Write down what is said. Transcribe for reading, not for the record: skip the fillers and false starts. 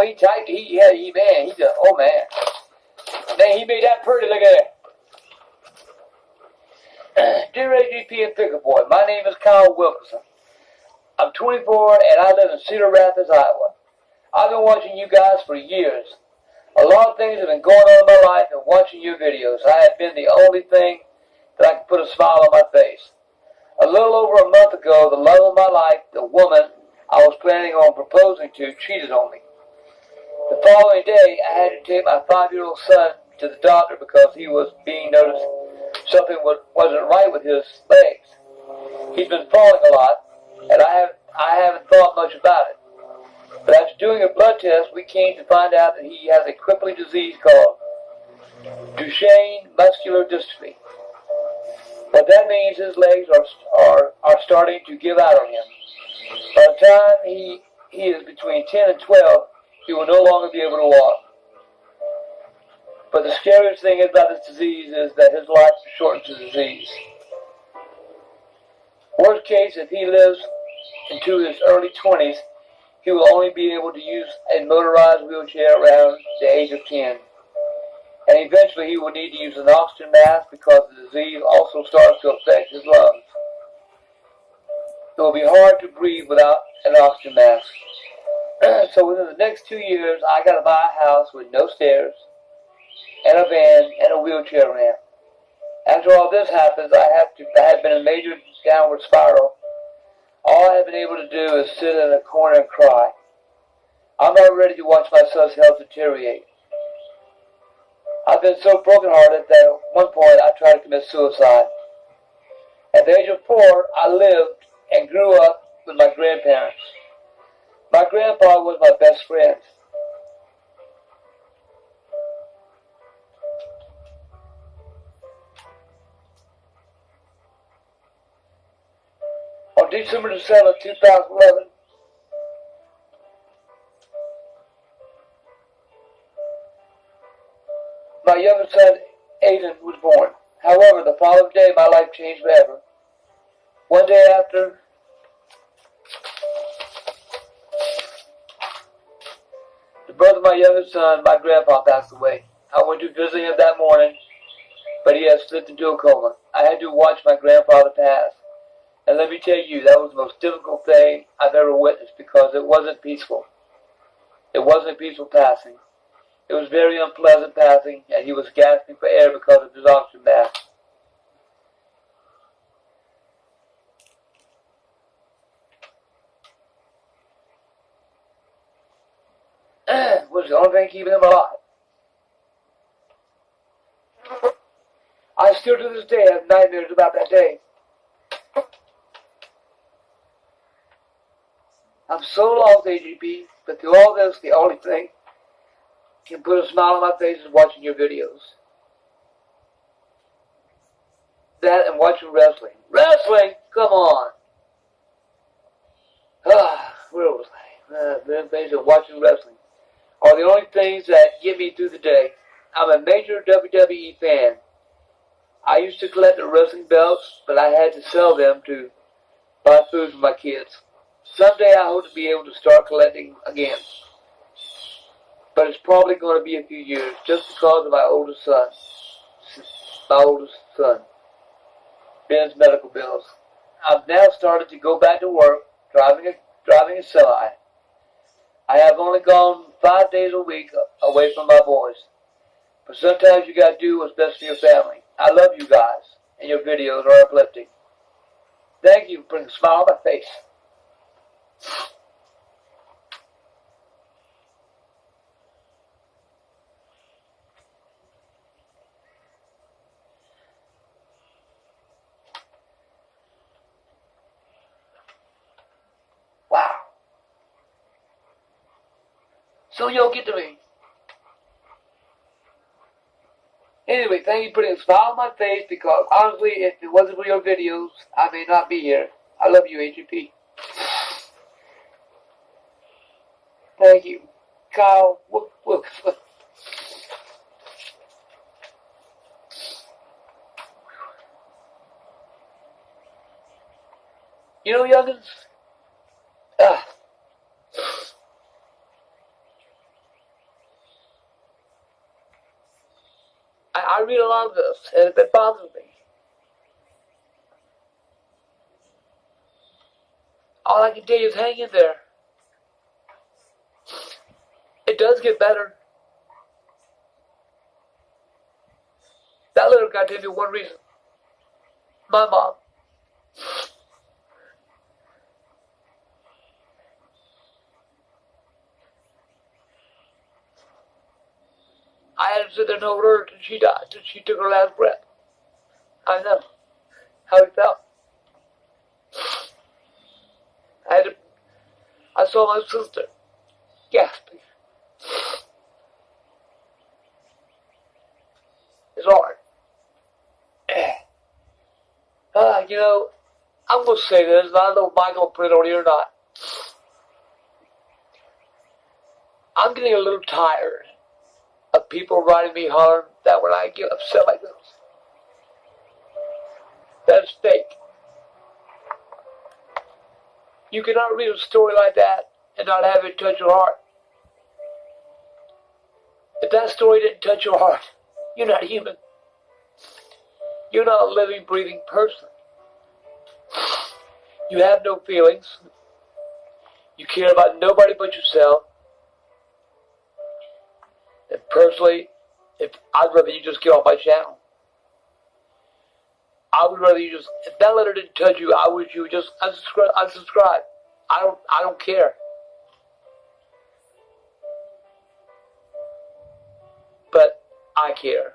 he typed. Man, he's a, oh man. Man, he made that pretty. Look at that. Dear AGP and Pickle Boy, my name is Kyle Wilkerson. I'm 24 and I live in Cedar Rapids, Iowa. I've been watching you guys for years. A lot of things have been going on in my life, and watching your videos, I have been the only thing that I can put a smile on my face. A little over a month ago, the love of my life, the woman I was planning on proposing to, cheated on me. The following day, I had to take my 5-year-old son to the doctor because he was being noticed something wasn't right with his legs. He's been falling a lot, and I haven't thought much about it. But after doing a blood test, we came to find out that he has a crippling disease called Duchenne muscular dystrophy. What that means, his legs are starting to give out on him. By the time he is between 10 and 12, he will no longer be able to walk. But the scariest thing about this disease is that his life shortens the disease. Worst case, if he lives into his early 20s, he will only be able to use a motorized wheelchair around the age of 10. And eventually he will need to use an oxygen mask because the disease also starts to affect his lungs. It will be hard to breathe without an oxygen mask. So within the next 2 years, I got to buy a house with no stairs, and a van, and a wheelchair ramp. After all this happens, I have been in a major downward spiral. All I have been able to do is sit in a corner and cry. I'm not ready to watch my son's health deteriorate. I've been so brokenhearted that at one point I tried to commit suicide. At the age of 4, I lived and grew up with my grandparents. My grandpa was my best friend. On December 7, 2011, my youngest son, Aiden, was born. However, the following day, my life changed forever. One day after the birth of my youngest son, my grandpa passed away. I went to visit him that morning, but he had slipped into a coma. I had to watch my grandfather pass. And let me tell you, that was the most difficult thing I've ever witnessed because it wasn't peaceful. It wasn't a peaceful passing. It was very unpleasant passing, and he was gasping for air because of his oxygen mask. Was the only thing keeping him alive. I still to this day have nightmares about that day. I'm so lost, AGP, but through all this, the only thing can put a smile on my face is watching your videos. That and watching wrestling. Wrestling? Come on. Where was I? Watching wrestling are the only things that get me through the day. I'm a major WWE fan. I used to collect the wrestling belts, but I had to sell them to buy food for my kids. Someday I hope to be able to start collecting again. But it's probably going to be a few years just because of my oldest son. Ben's medical bills. I've now started to go back to work, driving a semi. I have only gone 5 days a week away from my boys. But sometimes you gotta do what's best for your family. I love you guys, and your videos are uplifting. Thank you for putting a smile on my face. Wow. So you'll get to me. Anyway, thank you for putting a smile on my face because honestly, if it wasn't for your videos, I may not be here. I love you, AGP. Thank you. Kyle Wilkerson. You know, youngins, I read a lot of this, and it bothers me. All I can tell you is hang in there. It does get better. That letter got to me one reason. My mom. I had to sit there and hold her till she died, till she took her last breath. I know how it felt. I saw my sister gasping. It's hard. You know, I'm going to say this, and I don't know if Michael will put it on here or not. I'm getting a little tired of people writing me hollering that when I get upset like this. That's fake. You cannot read a story like that and not have it touch your heart. If that story didn't touch your heart, you're not human. You're not a living, breathing person. You have no feelings. You care about nobody but yourself. And personally, I'd rather you just get off my channel. I would rather you just, if that letter didn't touch you, I would you just unsubscribe. I don't care. But I care.